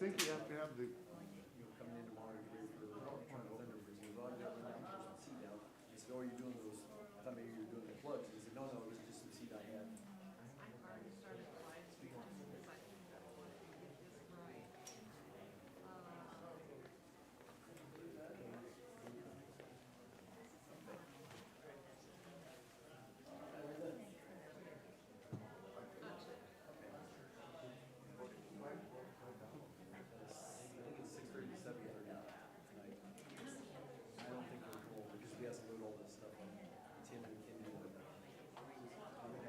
think you have to have the, Coming in tomorrow here for trying to thunder freeze. He goes, oh, I got run down for some seed out. He said, oh, are you doing those? I thought maybe you were doing the plugs. He said, no, no, this is just some seed I had. I've already started the live stream because I think that's what is right. I think it's 6:30 to 7:30 tonight. I don't think we're cool because we have to load all this stuff on Tim and Kim. I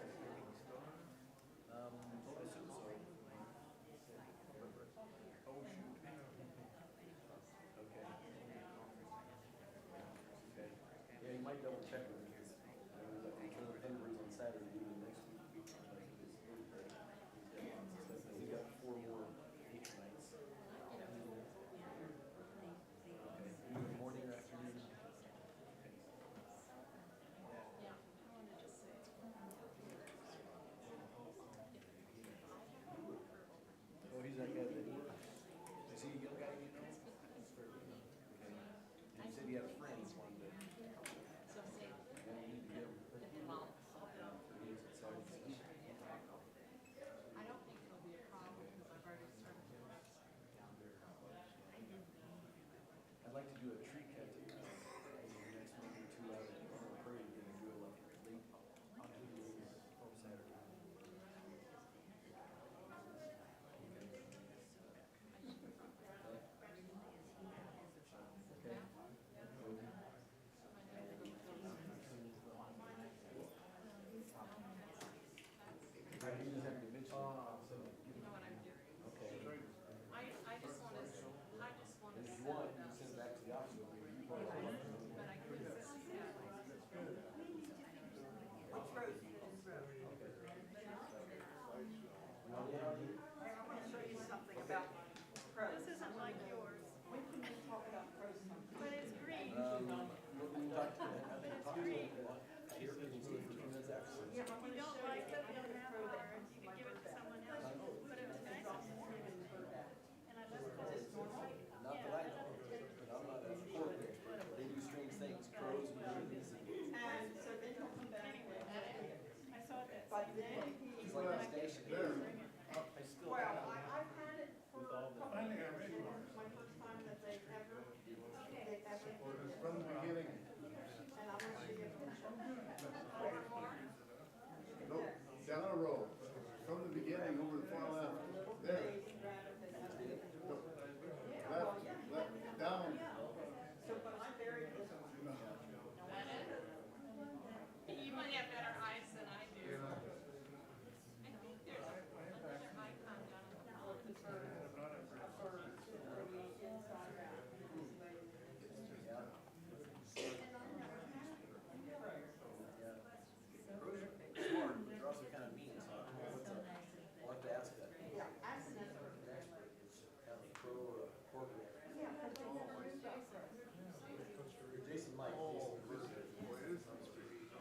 assume so. Oh, shoot. Okay. Okay. Yeah, you might double check with me because the Denver's on Saturday evening next week. He's got 4 more 8 nights. Okay. Morning or afternoon? Yeah, I wanted to say. Oh, he's that guy that, is he a young guy you know? Okay. And you said he had a friend who wanted to. So say, Yeah, you need to get him. well, For the exercise. I don't think it'll be a problem because I've already started doing it. I'd like to do a tree cut in the next month or 2 out of the prairie. We're gonna do it like late on Saturday. Okay. He just had to mention. You know what I'm doing? Okay. I just want to, If set you want, it you up. can send it back to the office. But I couldn't see that. I want to show you something about crows. This isn't like yours, When can we talk about crows sometime? but it's green. We talked to that. Here, can you see for 2 minutes after? Yeah, I If want you to don't show like you it, you don't another have crow that ours. comes You to can my give it to birthday. someone else. But it was nice of them. And I left Not that I know, but I'm not a pork expert. They do strange things, crows, monkeys, and And so then he'll come back. I saw it that But same then day. it's like a station. I still Well, have. I've had it for a couple of years. This is my first time that they ever did it. from the beginning, And I want you to give them a show. no, down a row, from the beginning over the far left, there, left, down. So, but I buried this one. You might have better eyes than I do. I think there's another icon down at the bottom. Crows are smart, but they're also kind of mean, so I don't know what's up. I'll have to ask that. Yeah, ask them. Kind of crow or a pork. Yeah, because they never do that. Jason Mike. Jason the visitor.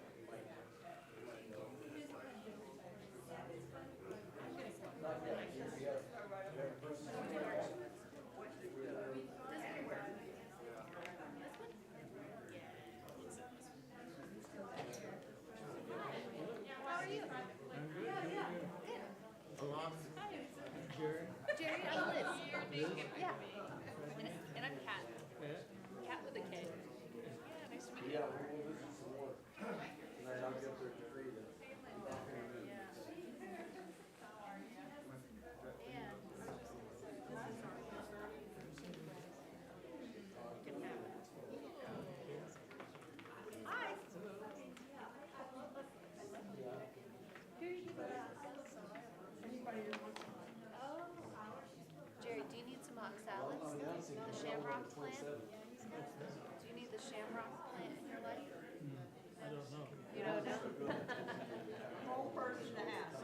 Not yet. We have a person. How are you? Jerry, I'm Liz. Yeah. And I'm Kat. Kat with a K. Yeah, nice to meet you. Yeah, we'll visit some more. And then I'll get up there to tree then. Hi. Who are you with? Oh. Jerry, do you need some oxalates? The shamrock plant? Do you need the shamrock plant in your life? I don't know. You don't know? Whole person to ask.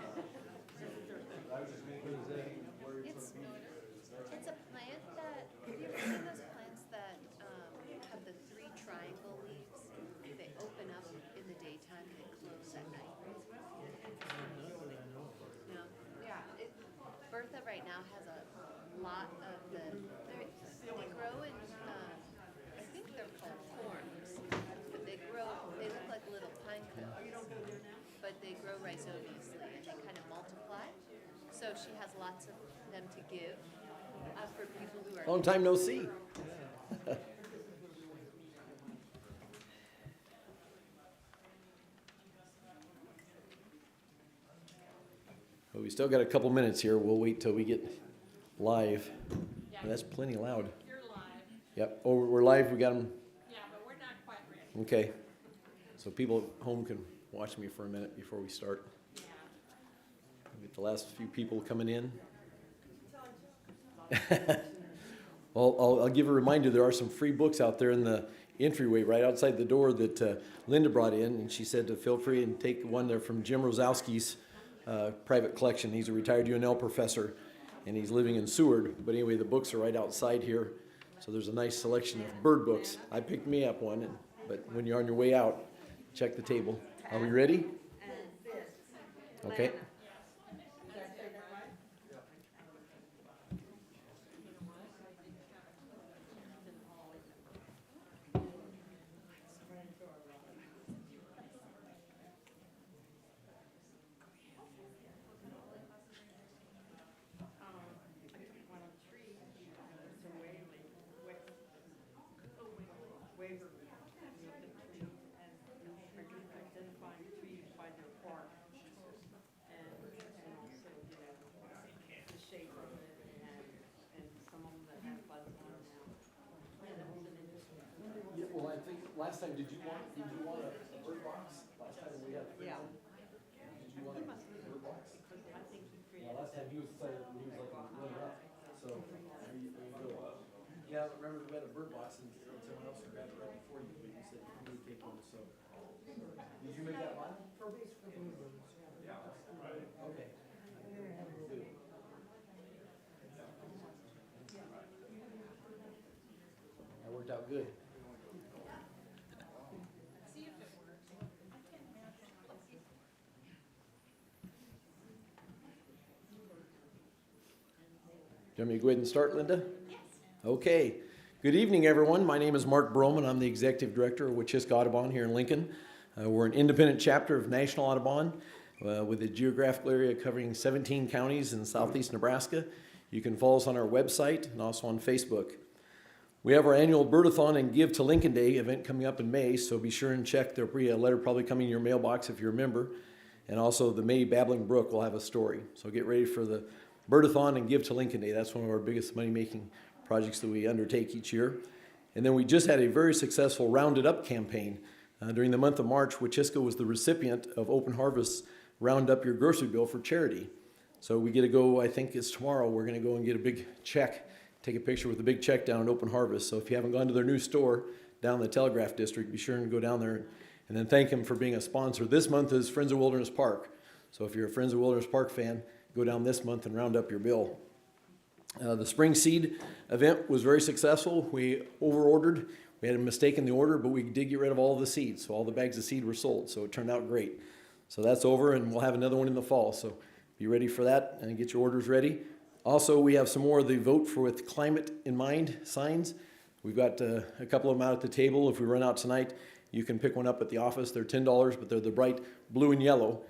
It's a plant that, have you ever seen those plants that have the 3 triangle leaves? They open up in the daytime and they close at night. No. Yeah. Bertha right now has a lot of they grow in, I think they're called forms, but they look like little pine cones, but they grow rhizomiously and they kind of multiply. So she has lots of them to give for people who are. Long time no see. Well, we still got a couple minutes here. We'll wait till we get live. Yeah, That's plenty loud. you're live. Yep. Oh, we're live. We got them. Yeah, but we're not quite ready. Okay. So people at home can watch me for a minute before we start. Yeah. Get the last few people coming in. Well, I'll give a reminder. There are some free books out there in the entryway right outside the door that Linda brought in, and she said to feel free and take one there from Jim Rosowski's private collection. He's a retired UNL professor, and he's living in Seward. But anyway, the books are right outside here, so there's a nice selection of bird books. I picked me up one, but when you're on your way out, check the table. Are we ready? Okay. Identifying trees by their bark and also, the shape of it and some of them that have buds on them now. Yeah, well, I think last time, did you want a bird box? Last time we had. Yeah. Did you want a bird box? I think he created. Yeah, last time he was like running up, so there you go. Yeah, remember we had a bird box and someone else grabbed it right before you, but you said you would take one, so. Did you make that one? Yeah. Okay. Good. That worked out good. See if it works. I can't imagine. Do you want me to go ahead and start, Linda? Yes. Okay. Good evening, everyone. My name is Mark Broman. I'm the Executive Director of Wachiska Audubon here in Lincoln. We're an independent chapter of National Audubon with a geographical area covering 17 counties in southeast Nebraska. You can follow us on our website and also on Facebook. We have our annual Birdathon and Give to Lincoln Day event coming up in May, so be sure and check. There'll be a letter probably coming in your mailbox if you're a member. And also the May Babbling Brook will have a story. So get ready for the Birdathon and Give to Lincoln Day. That's one of our biggest money-making projects that we undertake each year. And then we just had a very successful Round It Up campaign. During the month of March, Wachiska was the recipient of Open Harvest's Round Up Your Grocery Bill for charity. So we get to go, I think it's tomorrow, we're going to go and get a big check, take a picture with a big check down at Open Harvest. So if you haven't gone to their new store down in the Telegraph District, be sure and go down there and then thank them for being a sponsor. This month is Friends of Wilderness Park. So if you're a Friends of Wilderness Park fan, go down this month and round up your bill. The Spring Seed event was very successful. We over-ordered. We had a mistake in the order, but we did get rid of all of the seeds. So all the bags of seed were sold. So it turned out great. So that's over, and we'll have another one in the fall. So be ready for that and get your orders ready. Also, we have some more of the Vote for with Climate in Mind signs. We've got a couple of them out at the table. If we run out tonight, you can pick one up at the office. They're $10, but they're the bright blue and yellow.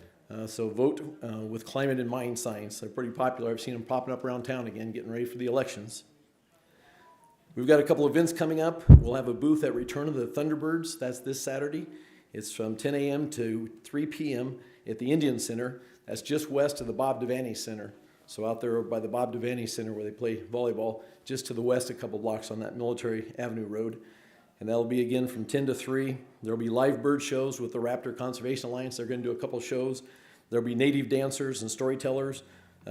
So Vote with Climate in Mind signs. They're pretty popular. I've seen them popping up around town again, getting ready for the elections. We've got a couple of events coming up. We'll have a booth at Return of the Thunderbirds. That's this Saturday. It's from 10 a.m. to 3 p.m. at the Indian Center. That's just west of the Bob Devaney Center. So out there by the Bob Devaney Center where they play volleyball, just to the west a couple blocks on that Military Avenue Road. And that'll be again from 10 to 3. There'll be live bird shows with the Raptor Conservation Alliance. They're going to do a couple shows. There'll be native dancers and storytellers,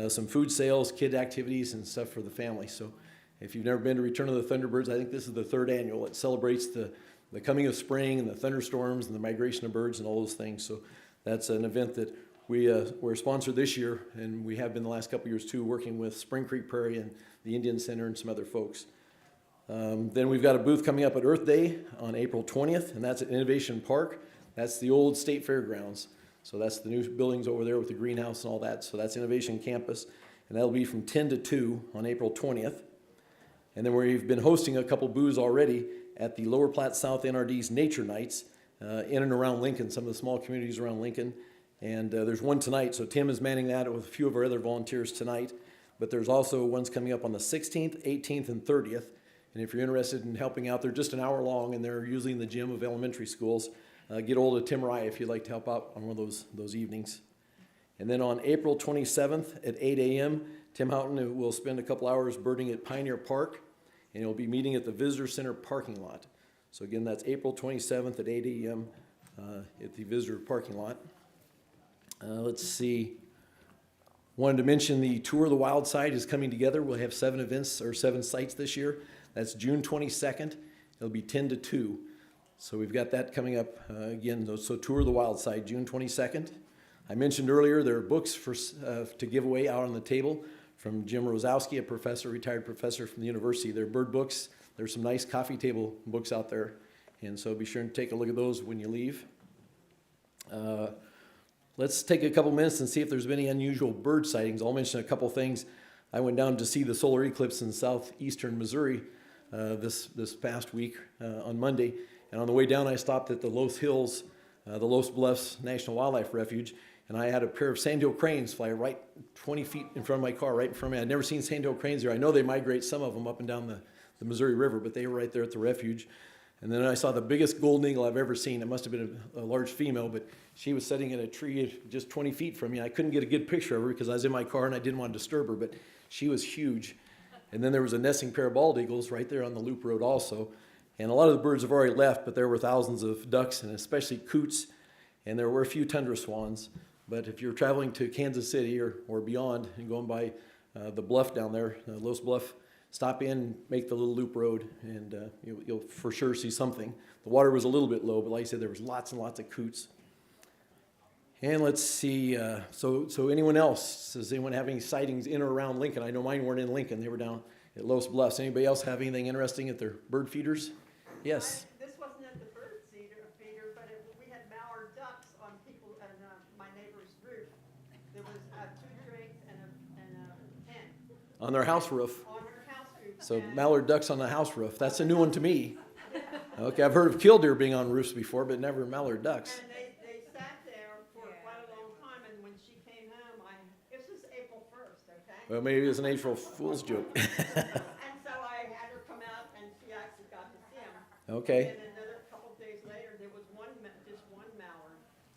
some food sales, kid activities, and stuff for the family. So if you've never been to Return of the Thunderbirds, I think this is the third annual. It celebrates the coming of spring and the thunderstorms and the migration of birds and all those things. So that's an event that we're sponsored this year, and we have been the last couple of years too, working with Spring Creek Prairie and the Indian Center and some other folks. Then we've got a booth coming up at Earth Day on April 20th, and that's at Innovation Park. That's the old State Fairgrounds. So that's the new buildings over there with the greenhouse and all that. So that's Innovation Campus. and that'll be from 10 to 2 on April 20th. And then we've been hosting a couple booths already at the Lower Platte South NRD's Nature Nights in and around Lincoln, some of the small communities around Lincoln. And there's one tonight, so Tim is manning that with a few of our other volunteers tonight. But there's also ones coming up on the 16th, 18th, and 30th. And if you're interested in helping out, they're just an hour long, and they're usually in the gym of elementary schools. Get hold of Tim or I if you'd like to help out on one of those evenings. And then on April 27th at 8 a.m., Tim Houghton will spend a couple hours birding at Pioneer Park, and he'll be meeting at the Visitor Center parking lot. So again, that's April 27th at 8 a.m. At the Visitor parking lot. Let's see. Wanted to mention the Tour of the Wild Side is coming together. We'll have 7 events or 7 sites this year. That's June 22nd. It'll be 10 to 2. So we've got that coming up again. So Tour of the Wild Side, June 22nd. I mentioned earlier there are books to give away out on the table from Jim Rosowski, a retired professor from the university. They're bird books. There's some nice coffee table books out there. And so be sure to take a look at those when you leave. Let's take a couple minutes and see if there's been any unusual bird sightings. I'll mention a couple things. I went down to see the solar eclipse in southeastern Missouri this past week on Monday. And on the way down, I stopped at the Los Hills, the Los Bluffs National Wildlife Refuge, and I had a pair of sandhill cranes fly right 20 feet in front of my car, right in front of me. I'd never seen sandhill cranes there. I know they migrate, some of them, up and down the Missouri River, but they were right there at the refuge. And then I saw the biggest golden eagle I've ever seen. It must have been a large female, but she was sitting in a tree just 20 feet from me. I couldn't get a good picture of her because I was in my car and I didn't want to disturb her, but she was huge. And then there was a nesting pair of bald eagles right there on the loop road also. And a lot of the birds have already left, but there were thousands of ducks and especially coots, and there were a few tundra swans. But if you're traveling to Kansas City or beyond and going by the bluff down there, Los Bluff, stop in, make the little loop road, and you'll for sure see something. The water was a little bit low, but like I said, there was lots and lots of coots. And let's see, so anyone else? Does anyone have any sightings in or around Lincoln? I know mine weren't in Lincoln. They were down at Los Bluffs. Anybody else have anything interesting at their bird feeders? Yes. This wasn't at the bird feeder, but we had mallard ducks on people, and my neighbor's roof. There was 2 drakes and a hen On their house roof. on her house roof. So and- mallard ducks on the house roof. That's a new one to me. Okay, I've heard of killdeer being on roofs before, but never mallard ducks. And they sat there for quite a long time, and when she came home, this was April 1st, okay? Well, maybe it was an April Fool's joke. And so I had her come out, and she actually got to see him. Okay, And then another couple of days later, there was just one mallard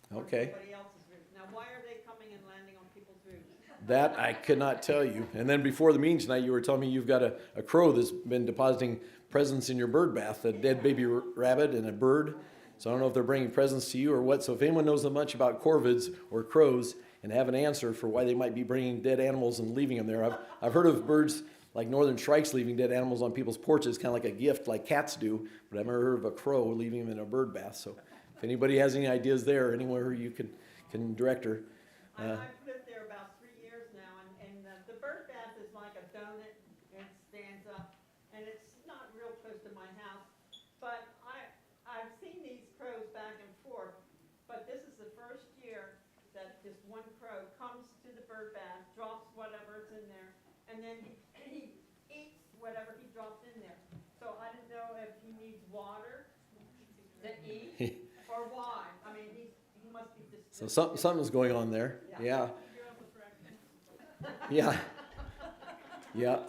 on okay. somebody else's roof. Now, why are they coming and landing on people's roofs? That I could not tell you. And then before the meeting tonight, you were telling me you've got a crow that's been depositing presents in your bird bath, a dead baby rabbit and a bird. So I don't know if they're bringing presents to you or what. So if anyone knows much about corvids or crows and have an answer for why they might be bringing dead animals and leaving them there. I've heard of birds like northern shrikes leaving dead animals on people's porches, kind of like a gift, like cats do. But I've never heard of a crow leaving them in a bird bath. So if anybody has any ideas there, anywhere you can direct her. I've lived there about 3 years now, and the bird bath is like a donut, and it stands up, and it's not real close to my house. But I've seen these crows back and forth, but this is the first year that this one crow comes to the bird bath, drops whatever's in there, and then he eats whatever he dropped in there. So I didn't know if he needs water to eat, or why. I mean, he must be just. So something's going on there. Yeah. Yeah. Yeah.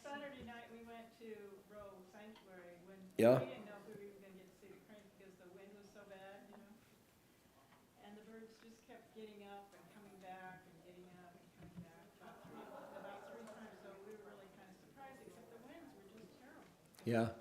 Saturday night, we went to Roe Sanctuary when Yeah. we didn't know if we were even gonna get to see the cranes because the wind was so bad, you know? And the birds just kept getting up and coming back and getting up and coming back about three times, so we were really kind of surprised, except the winds were just terrible. Yeah.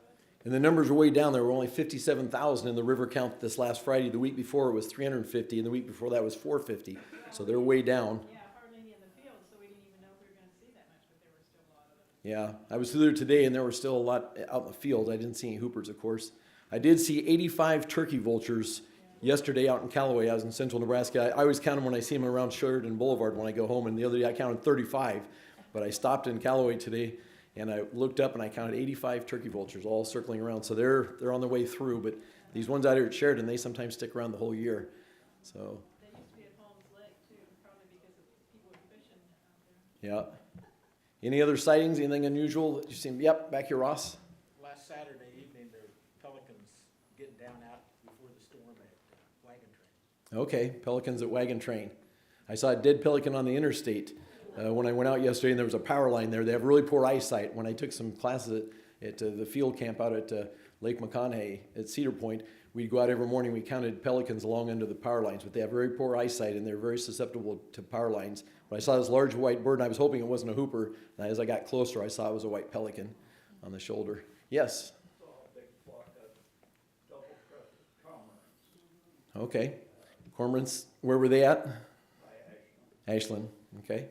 And the numbers were way down. There were only 57,000 in the river count this last Friday. The week before it was 350, and the week before that was 450. So they're way down. Yeah, hardly any in the field, so we didn't even know if we were gonna see that much, but there were still a lot of it. Yeah. I was through there today, and there were still a lot out in the field. I didn't see any hoopers, of course. I did see 85 turkey vultures yesterday out in Callaway. I was in central Nebraska. I always count them when I see them around Sheridan Boulevard when I go home, and the other day I counted 35. But I stopped in Callaway today, and I looked up and I counted 85 turkey vultures all circling around. So they're on their way through. But these ones out here at Sheridan, they sometimes stick around the whole year. So They used to be at Holmes Lake too, probably because of people were fishing out there. Yeah. Any other sightings, anything unusual that you seen? Yep, back here, Ross. Last Saturday evening, there were pelicans getting down out before the storm at Wagon Train. Okay, pelicans at Wagon Train. I saw a dead pelican on the interstate when I went out yesterday, and there was a power line there. They have really poor eyesight. When I took some classes at the field camp out at Lake McConaughey at Cedar Point, we'd go out every morning. We counted pelicans along under the power lines, but they have very poor eyesight, and they're very susceptible to power lines. But I saw this large white bird, and I was hoping it wasn't a hooper. And as I got closer, I saw it was a white pelican on the shoulder. Yes? Saw a big flock of double-crested cormorants Okay. Cormorants, where were they at? by Ashland. Ashland. Okay.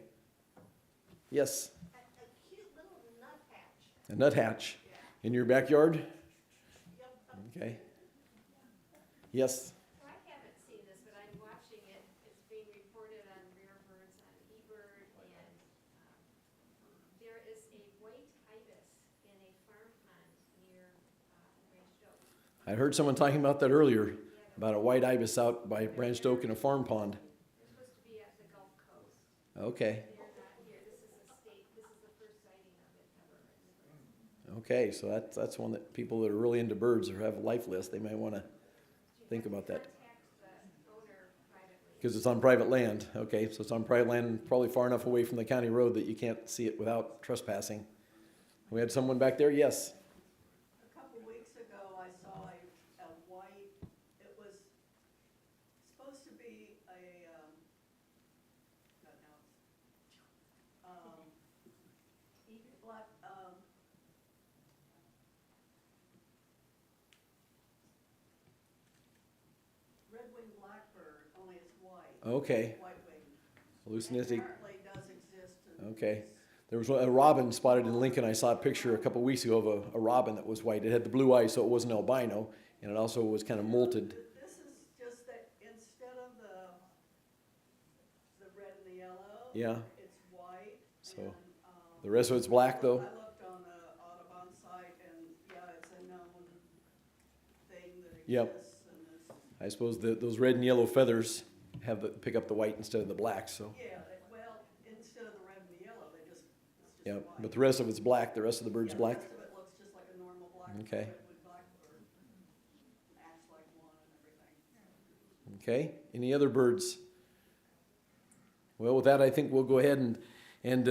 Yes? A cute little nuthatch. A nuthatch in your backyard? Okay. Yes? So I haven't seen this, but I'm watching it. It's being reported on Rare Birds on eBird, and there is a white ibis in a farm pond near Ranch Oak. I heard someone talking about that earlier, about a white ibis out by Branched Oak in a farm pond. They're supposed to be at the Gulf Coast. Okay. They're not here. This is the first sighting of it ever in the Okay, so that's one that people that are really into birds or have a life list, they may want to think about that. Contact the owner privately. Because it's on private land. Okay, so it's on private land, probably far enough away from the county road that you can't see it without trespassing. We had someone back there? Yes. A couple weeks ago, I saw a white, it was supposed to be a, God knows, black, red-winged blackbird, only it's white. Okay. White-winged. Hallucinistic. Apparently does exist. And Okay. There was a robin spotted in Lincoln. I saw a picture a couple weeks ago of a robin that was white. It had the blue eyes, so it wasn't albino, and it also was kind of molted. This is just that instead of the red and the yellow. Yeah. It's white. So, and, The rest of it's black, though? I looked on the Audubon site, and yeah, it's a known thing that Yep. exists, and it's, I suppose those red and yellow feathers pick up the white instead of the black, so. yeah, well, instead of the red and the yellow, it's just Yeah, white. but the rest of it's black. The rest of the bird's Yeah, black. The rest of it looks just like a normal black, Okay. redwood blackbird. Acts like one and everything. Okay, any other birds? Well, with that, I think we'll go ahead and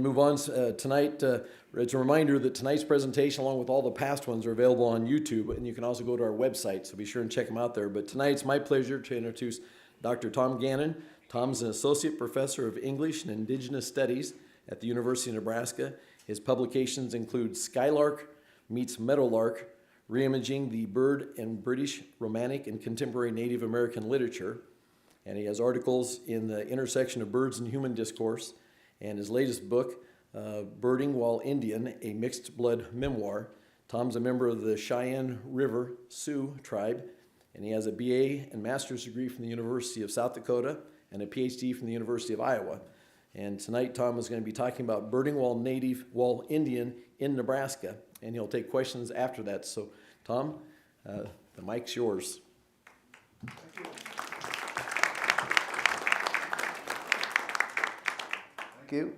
move on tonight. It's a reminder that tonight's presentation, along with all the past ones, are available on YouTube, and you can also go to our website, so be sure and check them out there. But tonight, it's my pleasure to introduce Dr. Tom Gannon. Tom's an associate professor of English and Indigenous Studies at the University of Nebraska. His publications include Skylark Meets Meadowlark, Reimaging the Bird in British, Romantic, and Contemporary Native American Literature. And he has articles in the intersection of birds and human discourse. And his latest book, Birding While Indian, a Mixed Blood Memoir. Tom's a member of the Cheyenne River Sioux tribe, and he has a BA and master's degree from the University of South Dakota and a PhD from the University of Iowa. And tonight, Tom is going to be talking about birding while Indian in Nebraska, and he'll take questions after that. So, Tom, the mic's yours. Thank you.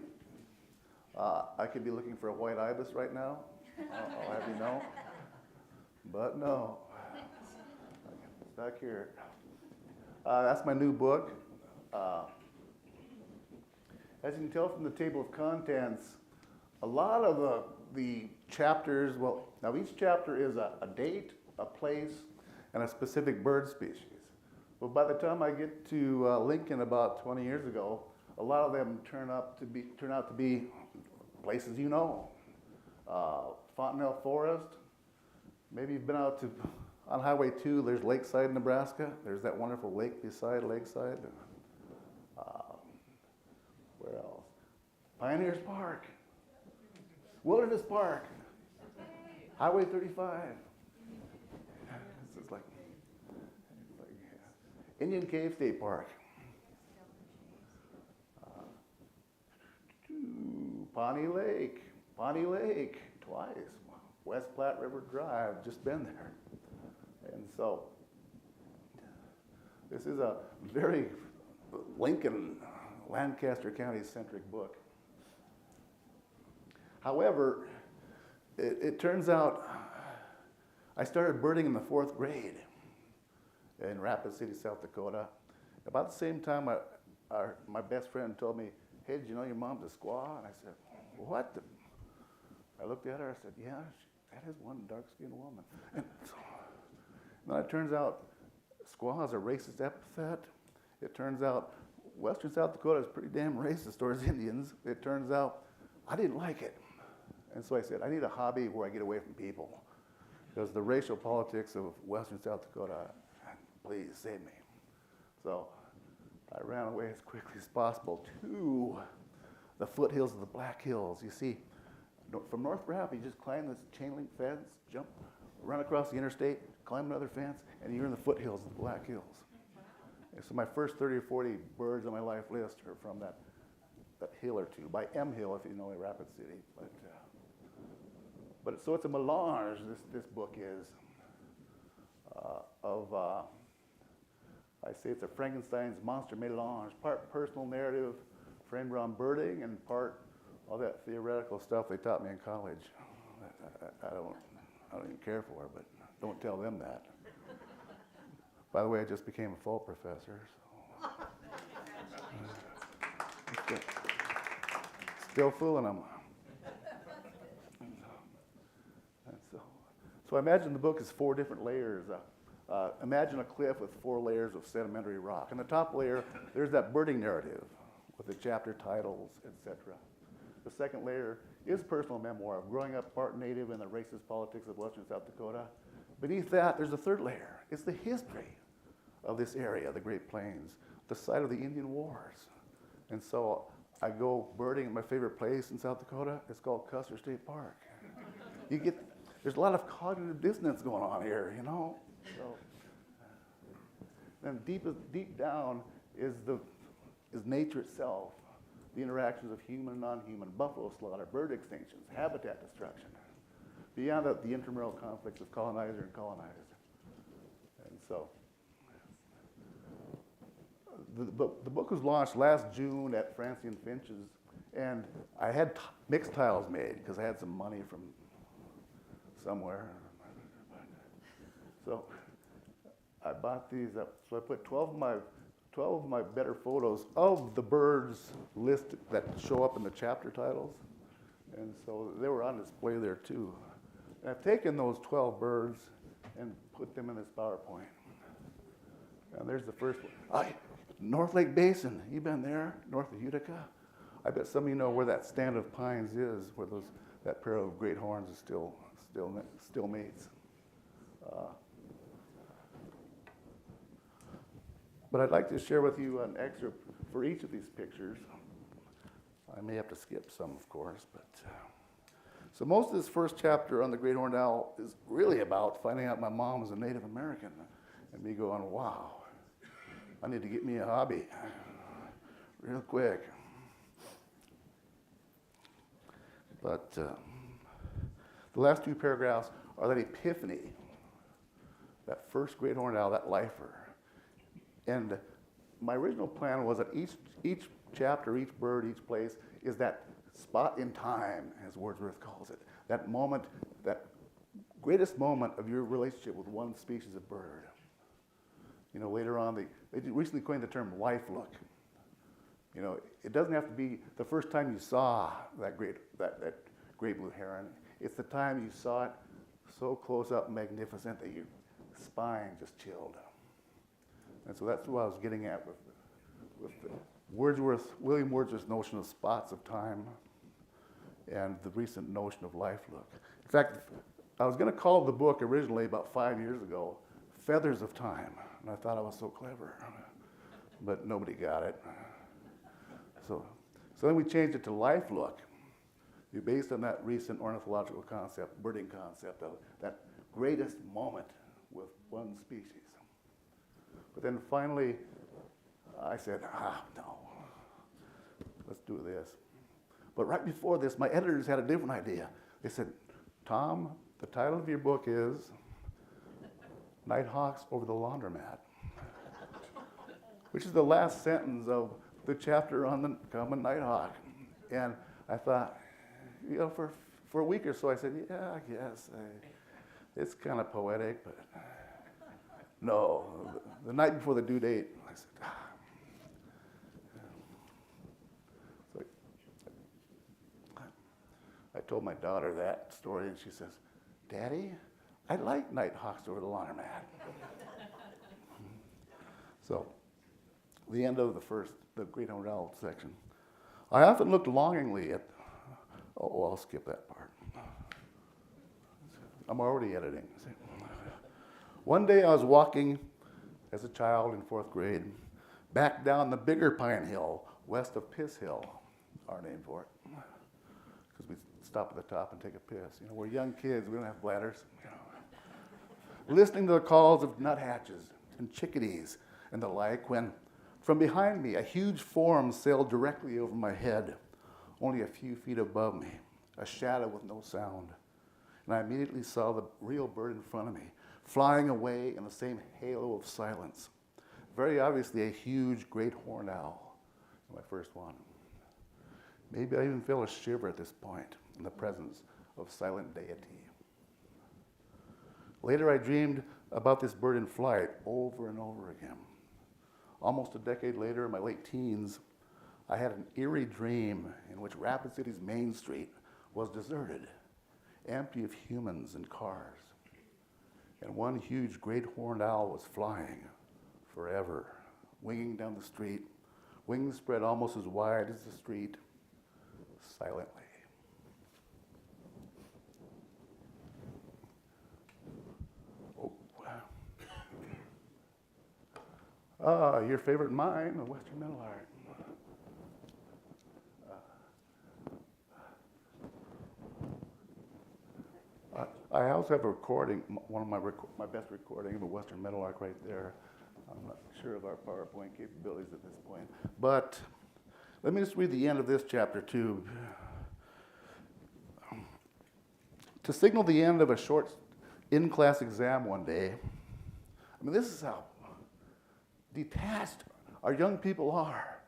I could be looking for a white ibis right now, I'll have you know, but no. It's back here. That's my new book. As you can tell from the table of contents, a lot of the chapters, well, now each chapter is a date, a place, and a specific bird species. But by the time I get to Lincoln about 20 years ago, a lot of them turn out to be places you know. Fontenelle Forest, maybe you've been out on Highway 2, there's Lakeside, Nebraska. There's that wonderful lake beside Lakeside. Where else? Pioneers Park, Wilderness Park, Highway 35. It's like Indian Cave State Park. Pawnee Lake, twice. West Platte River Drive, just been there. And so, this is a very Lincoln, Lancaster County centric book. However, it turns out I started birding in the 4th grade in Rapid City, South Dakota. About the same time, my best friend told me, "Hey, did you know your mom's a squaw?" And I said, "What?" I looked at her, I said, "Yeah, that is one dark-skinned woman." And then it turns out squaw is a racist epithet. It turns out Western South Dakota is pretty damn racist towards Indians. It turns out I didn't like it. And so I said, I need a hobby where I get away from people. Because the racial politics of Western South Dakota, please save me. So I ran away as quickly as possible to the foothills of the Black Hills. You see, from North Rapid, you just climb this chain link fence, jump, run across the interstate, climb another fence, and you're in the foothills of the Black Hills. And so my first 30 or 40 birds on my life list are from that hill or two, by M Hill, if you know Rapid City. But so it's a melange, this book is, I say it's a Frankenstein's monster melange, part personal narrative framed around birding and part all that theoretical stuff they taught me in college. I don't even care for, but don't tell them that. By the way, I just became a full professor, so. Still fooling them. So I imagine the book is 4 different layers. Imagine a cliff with 4 layers of sedimentary rock. In the top layer, there's that birding narrative with the chapter titles, etc. The second layer is personal memoir of growing up part native in the racist politics of Western South Dakota. Beneath that, there's a third layer. It's the history of this area, the Great Plains, the site of the Indian Wars. And so I go birding at my favorite place in South Dakota. It's called Custer State Park. There's a lot of cognitive dissonance going on here, you know. So, then deep down is nature itself, the interactions of human and non-human, buffalo slaughter, bird extinctions, habitat destruction. Beyond that, the intramural conflicts of colonizer and colonized. And so, the book was launched last June at Francine Finch's, and I had mixed tiles made because I had some money from somewhere. So I bought these up. So I put 12 of my better photos of the birds listed that show up in the chapter titles. And so they were on display there too. And I've taken those 12 birds and put them in this PowerPoint. And there's the first one. North Lake Basin, you been there? North of Utica? I bet some of you know where that stand of pines is, where that pair of great horns is still mates. But I'd like to share with you an excerpt for each of these pictures. I may have to skip some, of course, but so most of this first chapter on the great horned owl is really about finding out my mom was a Native American and me going, wow, I need to get me a hobby real quick. But the last 2 paragraphs are that epiphany, that first great horned owl, that lifer. And my original plan was that each chapter, each bird, each place is that spot in time, as Wordsworth calls it. That moment, that greatest moment of your relationship with one species of bird. You know, later on, they recently coined the term life look. You know, it doesn't have to be the first time you saw that great blue heron. It's the time you saw it so close up and magnificent that your spine just chilled. And so that's what I was getting at with William Wordsworth's notion of spots of time and the recent notion of life look. In fact, I was going to call the book originally about 5 years ago, Feathers of Time. And I thought I was so clever, but nobody got it. So then we changed it to life look, based on that recent ornithological concept, birding concept of that greatest moment with one species. But then finally, I said, no, let's do this. But right before this, my editors had a different idea. They said, Tom, the title of your book is Nighthawks Over the Laundromat, which is the last sentence of the chapter on the common nighthawk. And I thought, for a week or so, I said, yeah, I guess. It's kind of poetic, but no. The night before the due date, I said, So I told my daughter that story, and she says, Daddy, I like Nighthawks over the laundromat. So, the end of the Great Hotel section. I often looked longingly at, I'll skip that part. I'm already editing. One day I was walking as a child in 4th grade back down the bigger Pine Hill west of Piss Hill, our name for it, because we stop at the top and take a piss. You know, we're young kids, we don't have bladders. You know. Listening to the calls of nuthatches and chickadees and the like, when from behind me a huge form sailed directly over my head, only a few feet above me, a shadow with no sound. And I immediately saw the real bird in front of me, flying away in the same halo of silence. Very obviously a huge great horned owl, my first one. Maybe I even felt a shiver at this point in the presence of silent deity. Later I dreamed about this bird in flight over and over again. Almost a decade later, in my late teens, I had an eerie dream in which Rapid City's Main Street was deserted, empty of humans and cars. And one huge great horned owl was flying forever, winging down the street, wings spread almost as wide as the street, silently. Your favorite mine, the Western Metal Art. I also have a recording, one of my best recording of a Western Metal Arc right there. I'm not sure of our PowerPoint capabilities at this point. But let me just read the end of this chapter too. To signal the end of a short in-class exam one day, I mean, this is how detached our young people are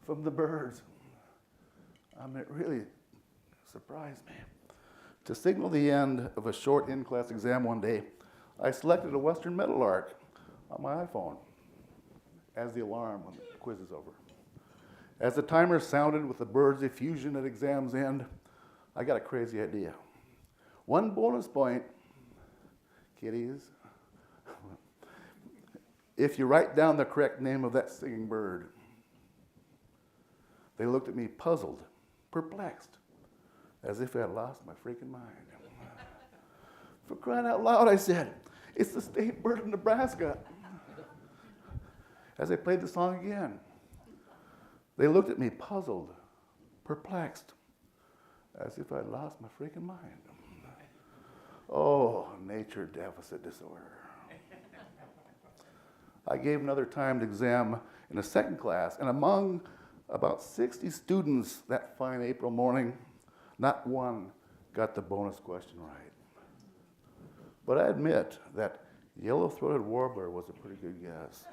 from the birds. I mean, it really surprised me. To signal the end of a short in-class exam one day, I selected a Western Metal Arc on my iPhone as the alarm when the quiz is over. As the timer sounded with the bird's effusion at exam's end, I got a crazy idea. One bonus point, kiddies, if you write down the correct name of that singing bird. They looked at me puzzled, perplexed, as if I had lost my freaking mind. For crying out loud, I said, it's the state bird of Nebraska. As I played the song again, they looked at me puzzled, perplexed, as if I had lost my freaking mind. Oh, nature deficit disorder. I gave another timed exam in a second class, and among about 60 students that fine April morning, not one got the bonus question right. But I admit that yellow-throated warbler was a pretty good guess.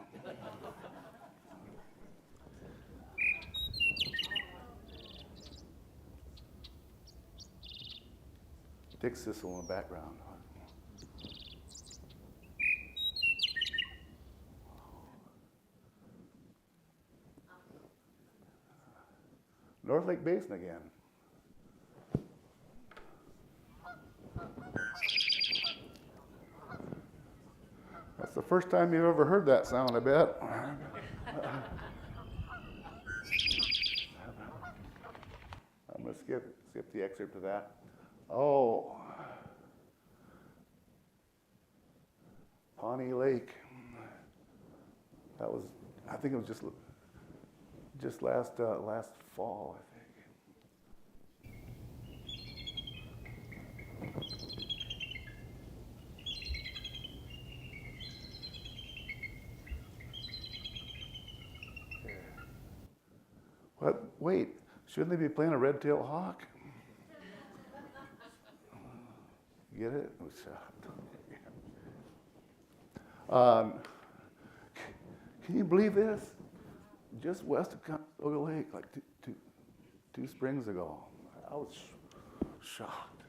Dick Sissel in the background. North Lake Basin again. That's the first time you've ever heard that sound, I bet. I'm going to skip the excerpt of that. Oh, Pawnee Lake. That was, I think it was just last fall, I think. What? Wait, shouldn't they be playing a red-tailed hawk? Get it? It was can you believe this? Just west of Conestoga Lake, like two springs ago. I was shocked.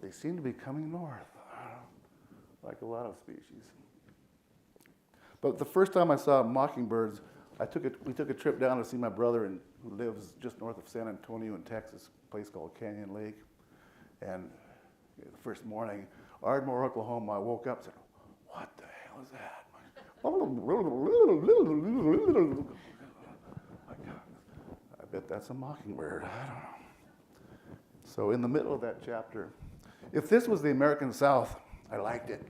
They seem to be coming north, like a lot of species. But the first time I saw mockingbirds, we took a trip down to see my brother who lives just north of San Antonio in Texas, a place called Canyon Lake. And the first morning, Ardmore, Oklahoma, I woke up and said, "What the hell is that?" I bet that's a mockingbird. I don't know. So in the middle of that chapter, if this was the American South, I liked it.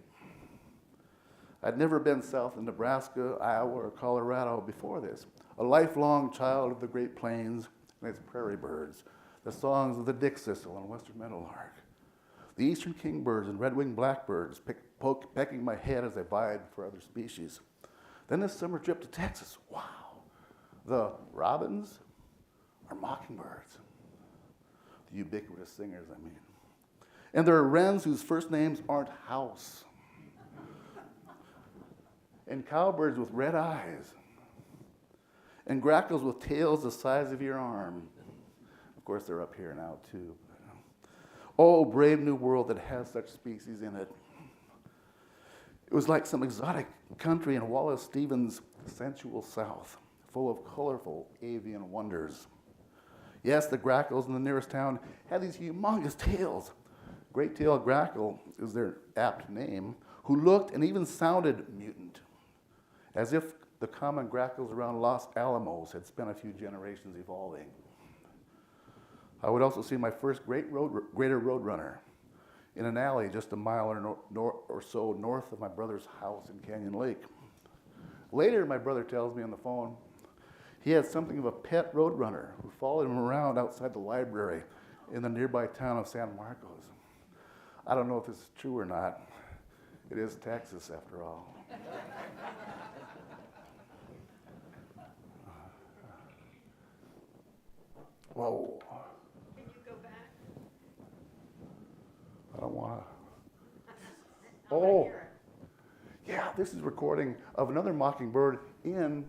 I'd never been south in Nebraska, Iowa, or Colorado before this. A lifelong child of the Great Plains and its prairie birds, the songs of the dickcissel and western meadowlark, the eastern kingbirds and red-winged blackbirds pecking my head as I vied for other species. Then this summer trip to Texas, wow, the robins are mockingbirds. The ubiquitous singers, I mean. And there are wrens whose first names aren't house. And cowbirds with red eyes. And grackles with tails the size of your arm. Of course, they're up here now, too. Oh, brave new world that has such species in it. It was like some exotic country in Wallace Stevens' sensual South, full of colorful avian wonders. Yes, the grackles in the nearest town had these humongous tails. Great-tailed grackle is their apt name, who looked and even sounded mutant, as if the common grackles around Los Alamos had spent a few generations evolving. I would also see my first greater roadrunner in an alley just a mile or so north of my brother's house in Canyon Lake. Later, my brother tells me on the phone, he had something of a pet roadrunner who followed him around outside the library in the nearby town of San Marcos. I don't know if this is true or not. It is Texas, after all. Whoa. Can you go back? I don't want to. I wanna Oh, hear it. yeah, this is a recording of another mockingbird in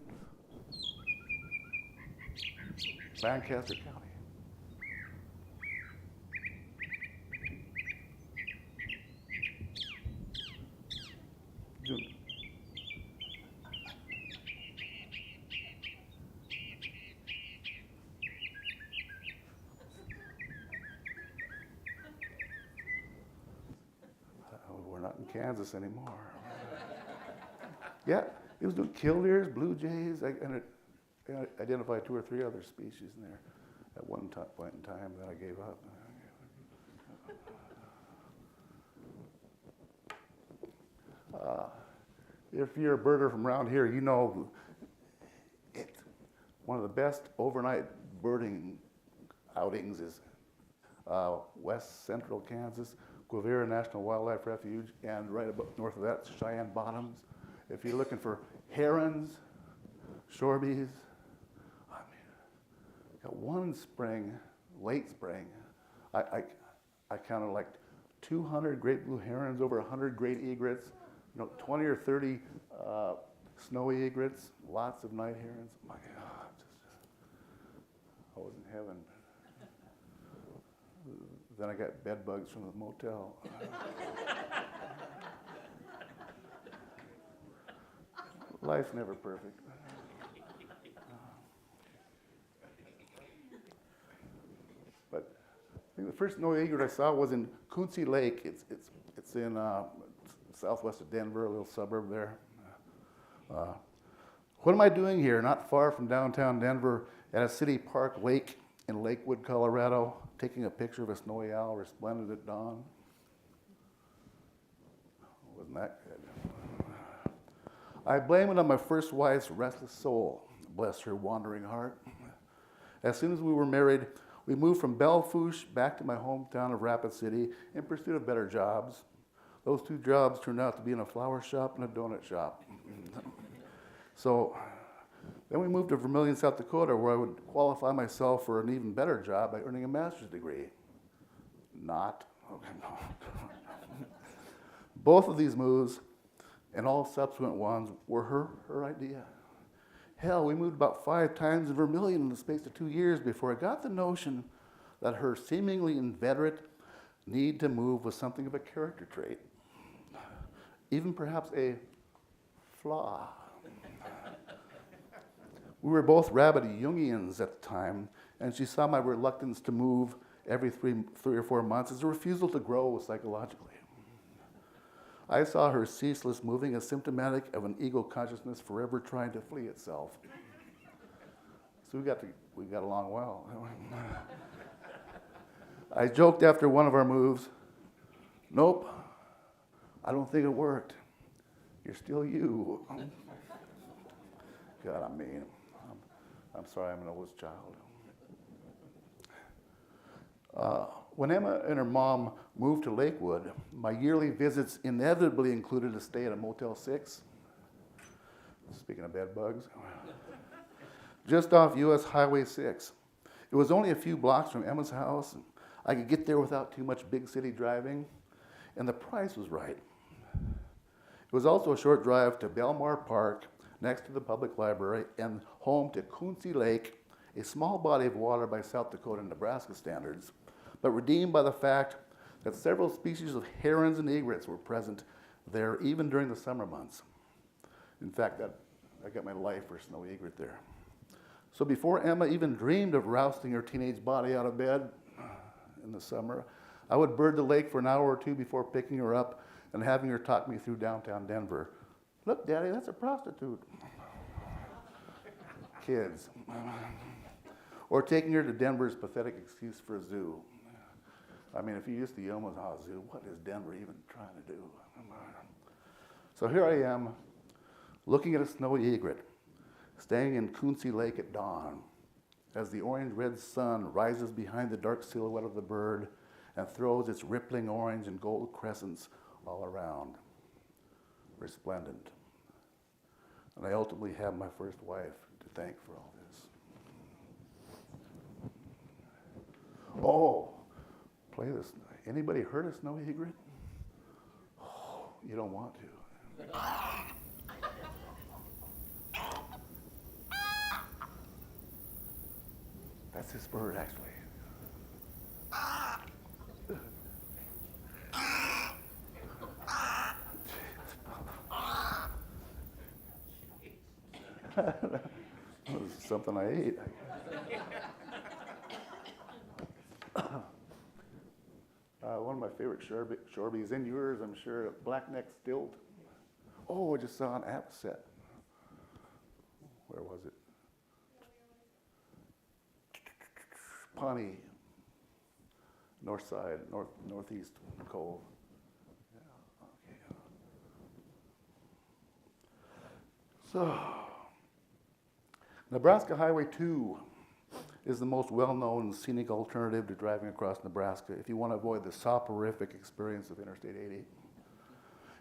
Lancaster County. We're not in Kansas anymore. Yeah, it was doing killdeers, blue jays, and it identified 2 or 3 other species in there at one point in time. Then I gave up. If you're a birder from around here, you know one of the best overnight birding outings is west central Kansas, Quivira National Wildlife Refuge, and right about north of that, Cheyenne Bottoms. If you're looking for herons, shorbies, I mean, got one spring, late spring, I counted like 200 great blue herons, over 100 great egrets, 20 or 30 snowy egrets, lots of night herons. My God, I was in heaven. Then I got bed bugs from the motel. Life's never perfect. But I think the first snowy egret I saw was in Coonsey Lake. It's in southwest of Denver, a little suburb there. What am I doing here? Not far from downtown Denver at a city park lake in Lakewood, Colorado, taking a picture of a snowy owl resplendent at dawn. Wasn't that good? I blame it on my first wife's restless soul, bless her wandering heart. As soon as we were married, we moved from Belle Fourche back to my hometown of Rapid City in pursuit of better jobs. Those 2 jobs turned out to be in a flower shop and a donut shop. So then we moved to Vermilion, South Dakota, where I would qualify myself for an even better job by earning a master's degree. Not. Okay, no. Both of these moves and all subsequent ones were her idea. Hell, we moved about 5 times in Vermilion in the space of 2 years before I got the notion that her seemingly inveterate need to move was something of a character trait, even perhaps a flaw. We were both rabid Jungians at the time, and she saw my reluctance to move every three or 4 months as a refusal to grow psychologically. I saw her ceaseless moving as symptomatic of an ego consciousness forever trying to flee itself. So we got along well. I joked after one of our moves, "Nope, I don't think it worked. You're still you." God, I'm mean. I'm sorry, I'm an oldest child. When Emma and her mom moved to Lakewood, my yearly visits inevitably included a stay at a Motel 6. Speaking of bed bugs. Just off US Highway 6. It was only a few blocks from Emma's house. I could get there without too much big city driving, and the price was right. It was also a short drive to Belmar Park, next to the public library, and home to Coonsey Lake, a small body of water by South Dakota and Nebraska standards, but redeemed by the fact that several species of herons and egrets were present there even during the summer months. In fact, I got my life for snowy egret there. So before Emma even dreamed of rousting her teenage body out of bed in the summer, I would bird the lake for an hour or two before picking her up and having her talk me through downtown Denver. "Look, Daddy, that's a prostitute." Kids. Or taking her to Denver's pathetic excuse for a zoo. I mean, if you used the Omaha Zoo, what is Denver even trying to do? So here I am, looking at a snowy egret, staying in Coonsey Lake at dawn, as the orange-red sun rises behind the dark silhouette of the bird and throws its rippling orange and gold crescents all around, resplendent. And I ultimately have my first wife to thank for all this. Oh, play this. Anybody heard of snowy egret? Oh, you don't want to. That's this bird, actually. This is something I ate. One of my favorite Shorbies, and yours, I'm sure, black-necked stilt. Oh, I just saw an app set. Where was it? Pawnee, north side, northeast Cove. Yeah, okay. So, Nebraska Highway 2 is the most well-known scenic alternative to driving across Nebraska if you want to avoid the soporific experience of Interstate 80.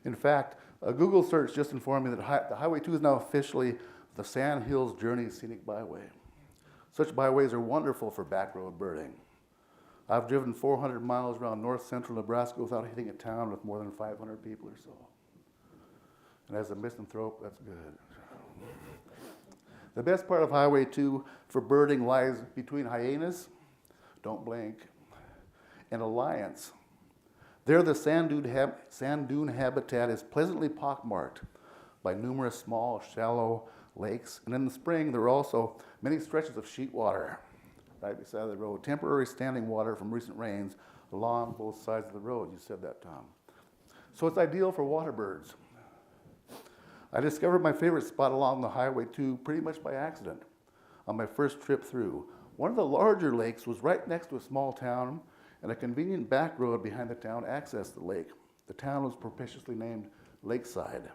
In fact, a Google search just informed me that the Highway 2 is now officially the Sand Hills Journey Scenic Byway. Such byways are wonderful for backroad birding. I've driven 400 miles around north central Nebraska without hitting a town with more than 500 people or so. And as a misanthrope, that's good. The best part of Highway 2 for birding lies between Hyannis, don't blink, and Alliance. There the sand dune habitat is pleasantly pockmarked by numerous small, shallow lakes, and in the spring there are also many stretches of sheet water right beside the road, temporary standing water from recent rains along both sides of the road. You said that, Tom. So it's ideal for water birds. I discovered my favorite spot along the Highway 2 pretty much by accident on my first trip through. One of the larger lakes was right next to a small town, and a convenient back road behind the town accessed the lake. The town was propitiously named Lakeside.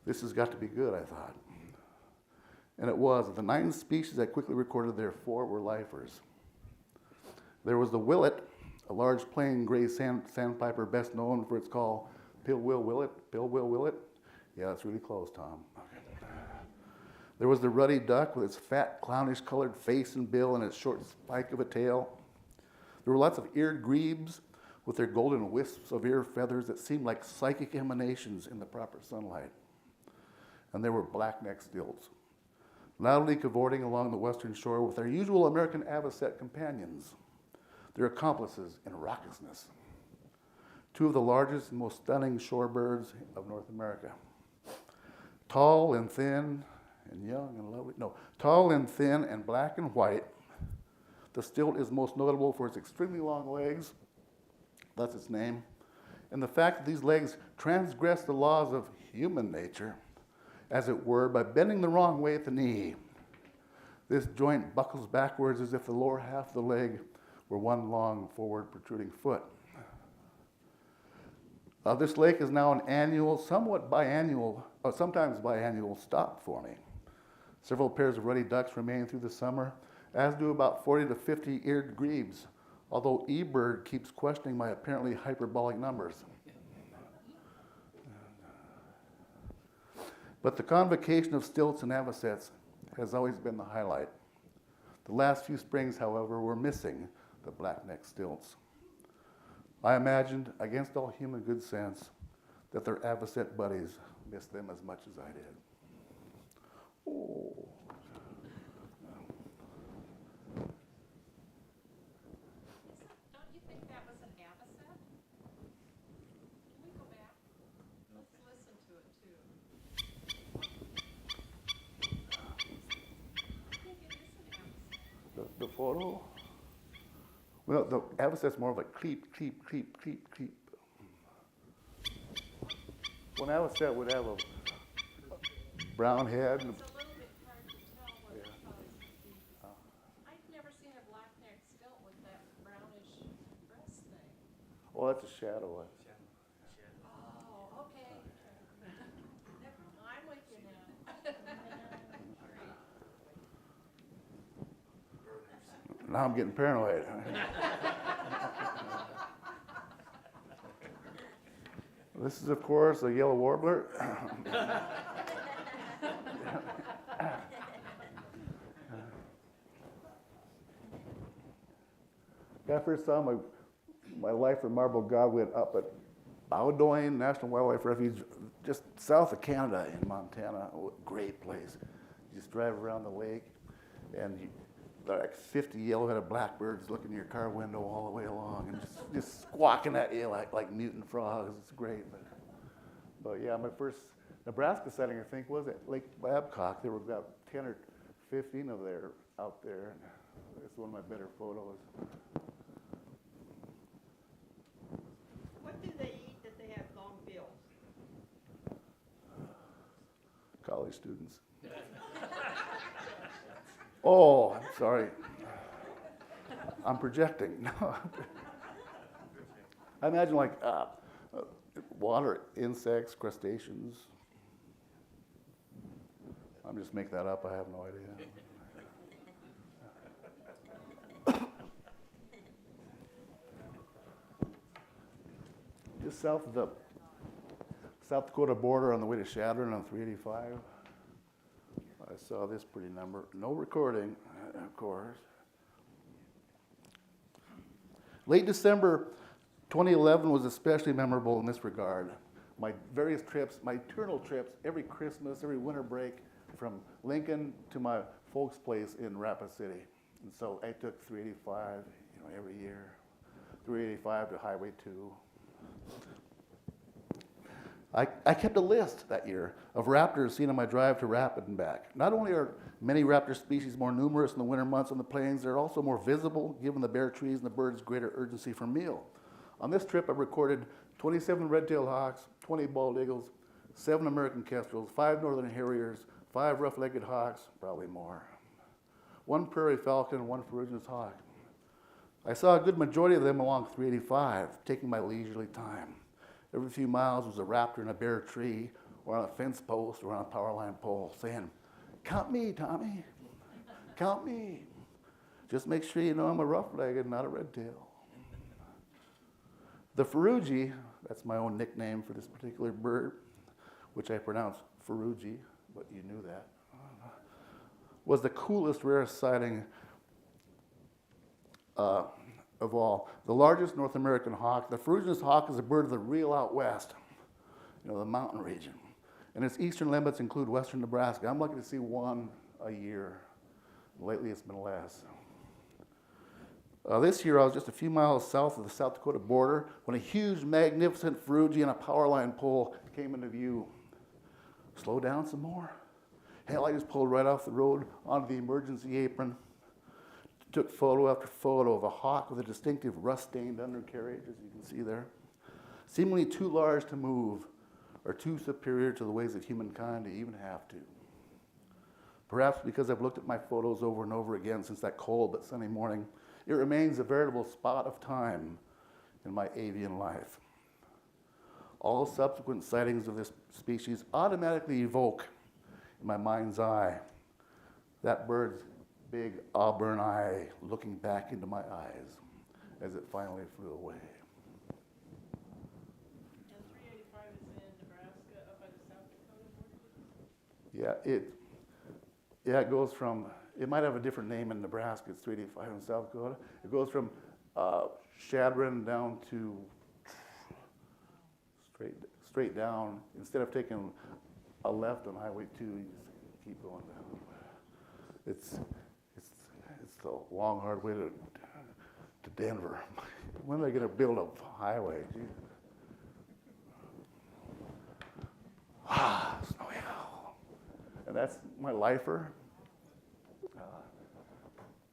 This has got to be good, I thought. And it was. Of the 9 species I quickly recorded there, 4 were lifers. There was the willet, a large plain gray sandpiper best known for its call, Pillwill willet. Yeah, that's really close, Tom. Okay. There was the ruddy duck with its fat, clownish-colored face and bill and its short spike of a tail. There were lots of eared grebes with their golden wisps of ear feathers that seemed like psychic emanations in the proper sunlight. And there were black-necked stilts, loudly cavorting along the western shore with their usual American avocet companions. They're accomplices in raucousness. Two of the largest and most stunning shorebirds of North America. Tall and thin and young and lovely. No, tall and thin and black and white. The stilt is most notable for its extremely long legs, that's its name, and the fact that these legs transgress the laws of human nature, as it were, by bending the wrong way at the knee. This joint buckles backwards as if the lower half of the leg were one long forward protruding foot. This lake is now an annual, somewhat biannual, sometimes biannual stop for me. Several pairs of ruddy ducks remain through the summer, as do about 40 to 50 eared grebes, although eBird keeps questioning my apparently hyperbolic numbers. But the convocation of stilts and avocets has always been the highlight. The last few springs, however, were missing the black-necked stilts. I imagined, against all human good sense, that their avocet buddies missed them as much as I did. Oh. Don't you think that was an avocet? Can we go back? Let's listen to it too. I think it is an avocet. The photo? Well, the avocet's more of a creep, creep, creep, creep, creep. One avocet would have a brown head. And It's a little bit hard to tell what the colors would be. I've never seen a black-necked stilt with that brownish breast thing. well, that's a shadow. Oh, okay. I'm with you now. Now I'm getting paranoid. This is, of course, a yellow warbler. When I first saw my life for marble godwit up at Audubon National Wildlife Refuge, just south of Canada in Montana. Oh, great place. You just drive around the lake, and there are like 50 yellow-headed blackbirds looking in your car window all the way along, and just squawking at you like mutant frogs. It's great. But yeah, my first Nebraska sighting, I think, was at Lake Babcock. There were about 10 or 15 of there out there. It's one of my better photos. What do they eat that they have long bills? College students. Oh, I'm sorry. I'm projecting. I imagine like water insects, crustaceans. I'm just making that up. I have no idea. Just south of the South Dakota border on the way to Shadron on 385. I saw this pretty number. No recording, of course. Late December 2011 was especially memorable in this regard. My various trips, my eternal trips, every Christmas, every winter break, from Lincoln to my folks' place in Rapid City. And so I took 385, every year. 385 to Highway 2. I kept a list that year of raptors seen on my drive to Rapid and back. Not only are many raptor species more numerous in the winter months on the plains, they're also more visible given the bare trees and the birds' greater urgency for meal. On this trip, I recorded 27 red-tailed hawks, 20 bald eagles, 7 American kestrels, 5 northern harriers, 5 rough-legged hawks, probably more, 1 prairie falcon, 1 ferruginous hawk. I saw a good majority of them along 385, taking my leisurely time. Every few miles was a raptor in a bare tree or on a fence post or on a power line pole saying, "Count me, Tommy, count me. Just make sure you know I'm a rough-legged, not a red-tail." The Ferrugi, that's my own nickname for this particular bird, which I pronounce Ferrugi, but you knew that, was the coolest, rarest sighting of all. The largest North American hawk. The ferruginous hawk is a bird of the real out west, the mountain region. And its eastern limits include western Nebraska. I'm lucky to see one a year. Lately it's been less. This year I was just a few miles south of the South Dakota border when a huge, magnificent Ferrugi on a power line pole came into view. Slow down some more. Hell, I just pulled right off the road onto the emergency apron. Took photo after photo of a hawk with a distinctive rust-stained undercarriage, as you can see there. Seemingly too large to move, or too superior to the ways of humankind to even have to. Perhaps because I've looked at my photos over and over again since that cold but sunny morning, it remains a veritable spot of time in my avian life. All subsequent sightings of this species automatically evoke in my mind's eye that bird's big auburn eye looking back into my eyes as it finally flew away. And 385 is in Nebraska, up by the South Dakota border? Yeah, it goes from, it might have a different name in Nebraska, it's 385 in South Dakota. It goes from Shadron down to straight down. Instead of taking a left on Highway 2, you just keep going down. It's the long, hard way to Denver. When are they going to build a highway? Gee. Snowy owl. And that's my lifer.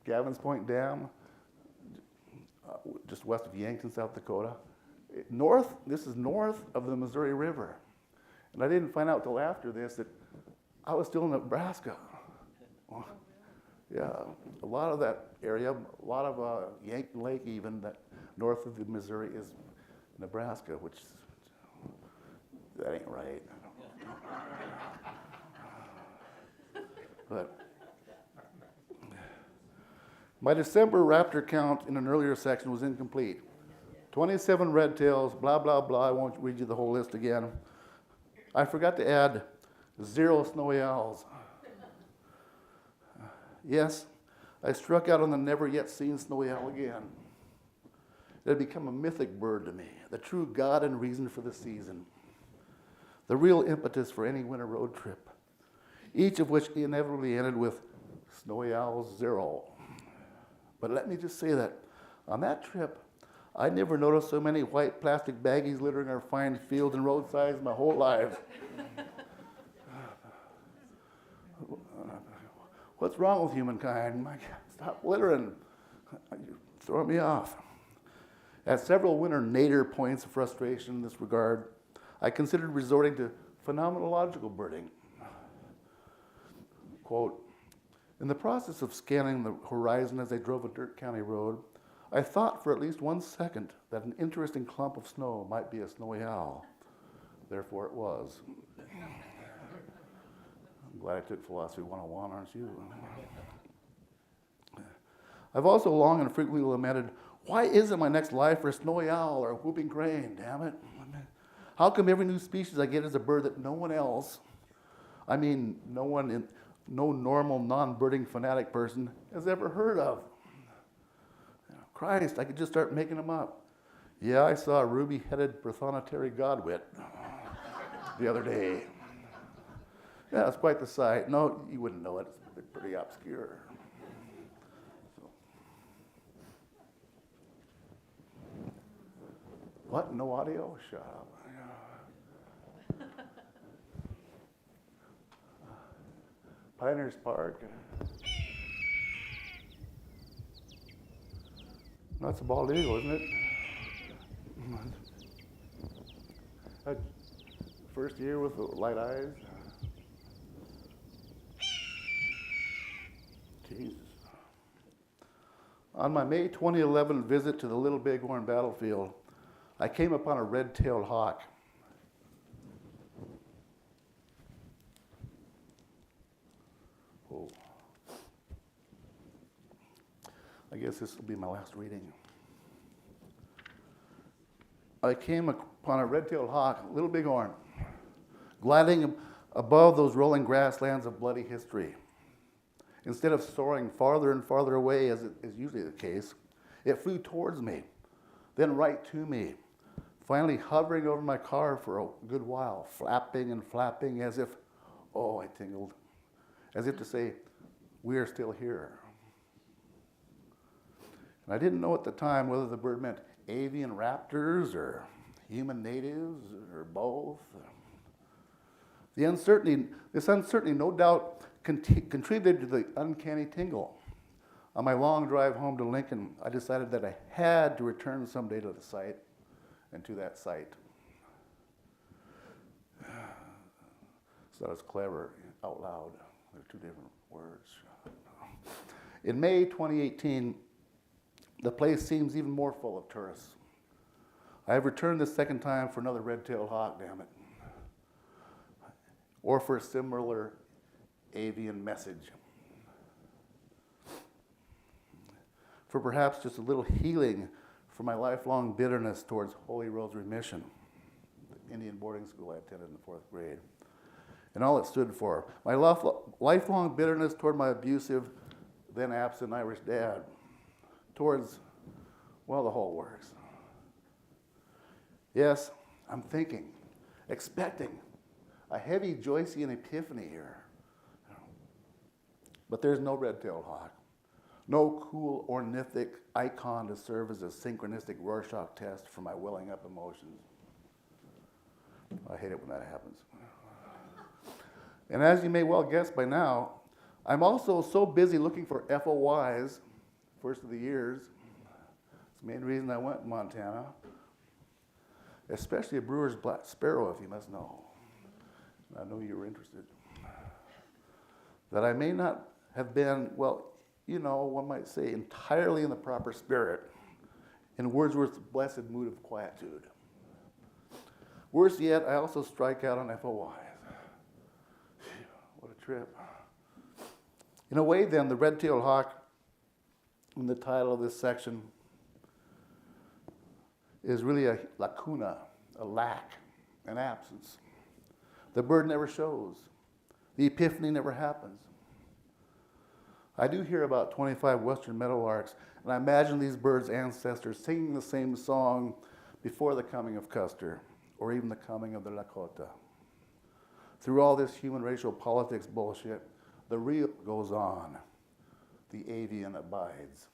Gavin's Point Dam, just west of Yankton, South Dakota. This is north of the Missouri River. And I didn't find out till after this that I was still in Nebraska. Yeah, a lot of that area, a lot of Yankton Lake even, that north of the Missouri is Nebraska, which, that ain't right. But my December raptor count in an earlier section was incomplete. 27 red tails, blah, blah, blah. I won't read you the whole list again. I forgot to add 0 snowy owls. Yes, I struck out on the never yet seen snowy owl again. It had become a mythic bird to me, the true god and reason for the season, the real impetus for any winter road trip, each of which inevitably ended with snowy owls 0. But let me just say that on that trip, I never noticed so many white plastic baggies littering our fine fields and roadsides my whole life. What's wrong with humankind? My God, stop littering. You're throwing me off. At several winter nadir points of frustration in this regard, I considered resorting to phenomenological birding. Quote, in the process of scanning the horizon as I drove a dirt county road, I thought for at least 1 second that an interesting clump of snow might be a snowy owl. Therefore it was. I'm glad I took Philosophy 101, aren't you? I've also long and frequently lamented, why isn't my next lifer a snowy owl or a whooping crane, damn it? How come every new species I get is a bird that no one else, no normal non-birding fanatic person has ever heard of? Christ, I could just start making them up. Yeah, I saw a ruby-headed prothonotary godwit the other day. Yeah, it's quite the sight. No, you wouldn't know it. It's pretty obscure. So. What? No audio? Shut up. Pioneers Park. That's a bald eagle, isn't it? First year with the light eyes. Jesus. On my May 2011 visit to the Little Bighorn battlefield, I came upon a red-tailed hawk. Oh. I guess this will be my last reading. I came upon a red-tailed hawk, Little Bighorn, gliding above those rolling grasslands of bloody history. Instead of soaring farther and farther away, as is usually the case, it flew towards me, then right to me, finally hovering over my car for a good while, flapping and flapping as if, oh, I tingled, as if to say, we are still here. And I didn't know at the time whether the bird meant avian raptors or human natives or both. This uncertainty no doubt contributed to the uncanny tingle. On my long drive home to Lincoln, I decided that I had to return someday to the site and to that site. So that was clever out loud. They're two different words. In May 2018, the place seems even more full of tourists. I have returned this second time for another red-tailed hawk, damn it. Or for a similar avian message. For perhaps just a little healing for my lifelong bitterness towards Holy Rosary Mission, the Indian boarding school I attended in the 4th grade, and all it stood for. My lifelong bitterness toward my abusive, then absent Irish dad, towards, well, the whole works. Yes, I'm thinking, expecting a heavy Joycean epiphany here. But there's no red-tailed hawk, no cool ornithic icon to serve as a synchronistic Rorschach test for my welling up emotions. I hate it when that happens. And as you may well guess by now, I'm also so busy looking for FOIs, first of the years. It's the main reason I went to Montana, especially a brewer's black sparrow, if you must know. I know you were interested. That I may not have been, well, you know, one might say entirely in the proper spirit, in Wordsworth's blessed mood of quietude. Worse yet, I also strike out on FOIs. What a trip. In a way, then, the red-tailed hawk in the title of this section is really a lacuna, a lack, an absence. The bird never shows. The epiphany never happens. I do hear about 25 western meadowlarks, and I imagine these birds' ancestors singing the same song before the coming of Custer, or even the coming of the Lakota. Through all this human racial politics bullshit, the real goes on. The avian abides.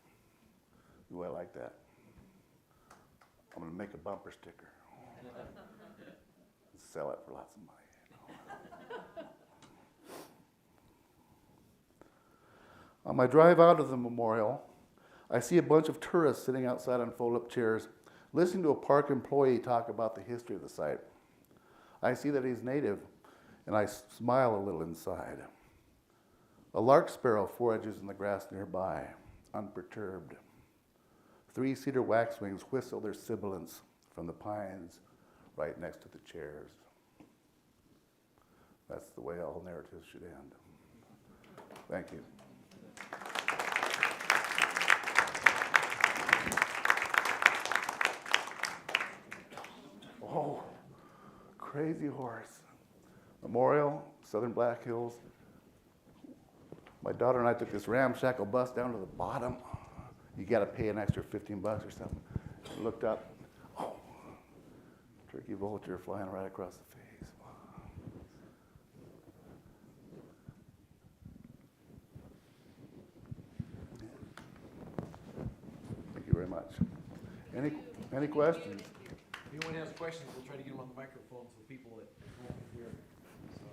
Ooh, I like that. I'm gonna make a bumper sticker. And sell it for lots of money. On my drive out of the memorial, I see a bunch of tourists sitting outside on fold-up chairs, listening to a park employee talk about the history of the site. I see that he's native, and I smile a little inside. A lark sparrow forages in the grass nearby, unperturbed. 3 cedar waxwings whistle their sibilance from the pines right next to the chairs. That's the way all narratives should end. Thank you. Oh, Crazy Horse. Memorial, Southern Black Hills. My daughter and I took this ramshackle bus down to the bottom. You got to pay an extra $15 or something. I looked up. Oh, turkey vulture flying right across the face. Thank you very much. Any questions? If anyone has questions, we'll try to get them on the microphone so people that won't hear. So,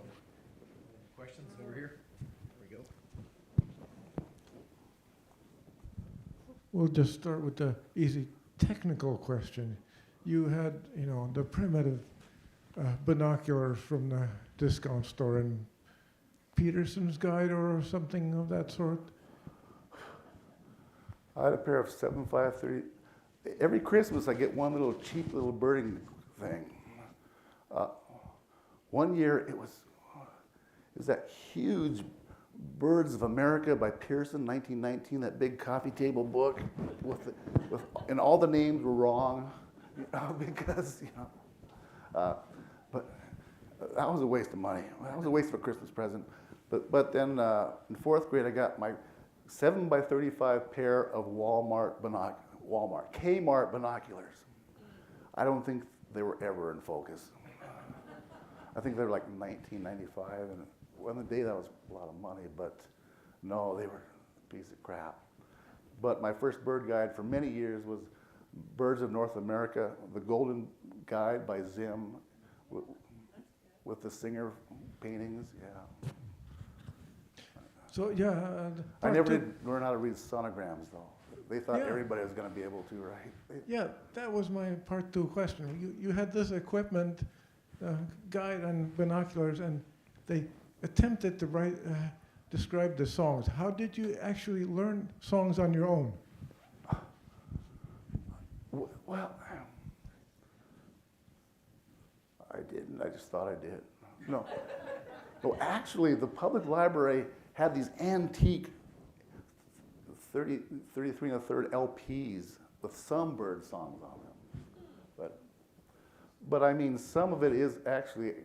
questions over here? There we go. We'll just start with the easy technical question. You had, the primitive binoculars from the discount store in Peterson's Guide or something of that sort? I had a pair of 7.530. Every Christmas I get one little cheap little birding thing. One year it was that huge Birds of America by Pearson, 1919, that big coffee table book and all the names were wrong, because, but that was a waste of money. That was a waste of a Christmas present. But then in 4th grade I got my 7x35 pair of Kmart binoculars. I don't think they were ever in focus. I think they were like 1995, and on the day that was a lot of money, but no, they were a piece of crap. But my first bird guide for many years was Birds of North America, The Golden Guide by Zim, with the Singer paintings, yeah. So yeah, I part never two- did learn how to read sonograms, though. They thought Yeah. everybody was gonna be able to, right? Yeah, that was my part two question. You had this equipment, guide and binoculars, and they attempted to write, describe the songs. How did you actually learn songs on your own? Well, I didn't. I just thought I did. No. No, actually, the public library had these antique 33 1/3 LPs with some bird songs on them. But I mean, some of it is actually,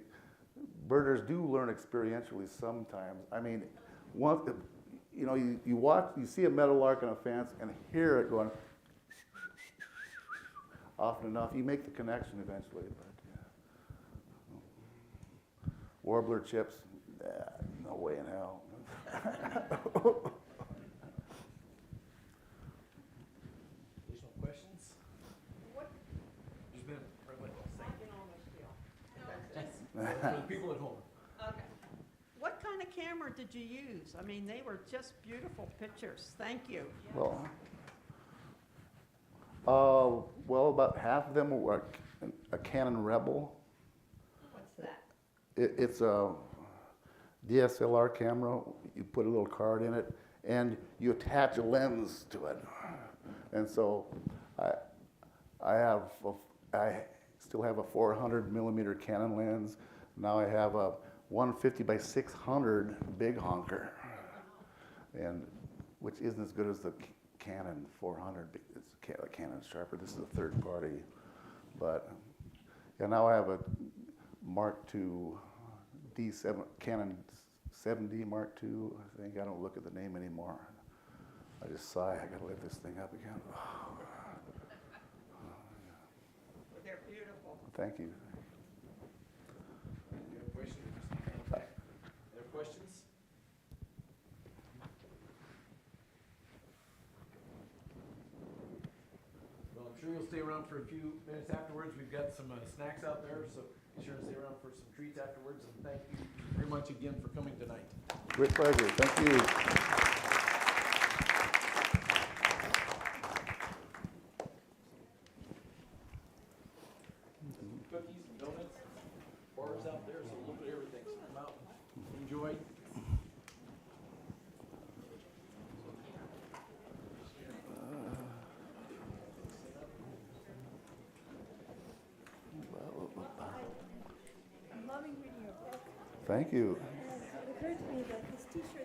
birders do learn experientially sometimes. I mean, you see a meadowlark on a fence and hear it going often enough, you make the connection eventually. But yeah. Warbler chips, no way in hell. Additional questions? What, There's been I can almost feel. for the people at home. Okay. What kind of camera did you use? I mean, they were just beautiful pictures. Thank you. Well, about half of them were a Canon Rebel. What's that? It's a DSLR camera. You put a little card in it, and you attach a lens to it. And so, I still have a 400 millimeter Canon lens. Now I have a 150 by 600 big honker, and which isn't as good as the Canon 400. It's a Canon sharper. This is a third party, but yeah, now I have a Mark II D7 Canon 7D Mark II. I think I don't look at the name anymore. I just sigh. I gotta lift this thing up again. They're beautiful. Thank you. You have questions? Okay. Other questions? Well, I'm sure you'll stay around for a few minutes afterwards. We've got some snacks out there, so be sure to stay around for some treats afterwards. And thank you very much again for coming tonight. Great pleasure. Thank you. Cookies and donuts, bars out there, so a little bit of everything. So come out and enjoy. I'm loving reading your book, Thank you. and it occurred to me that this T-shirt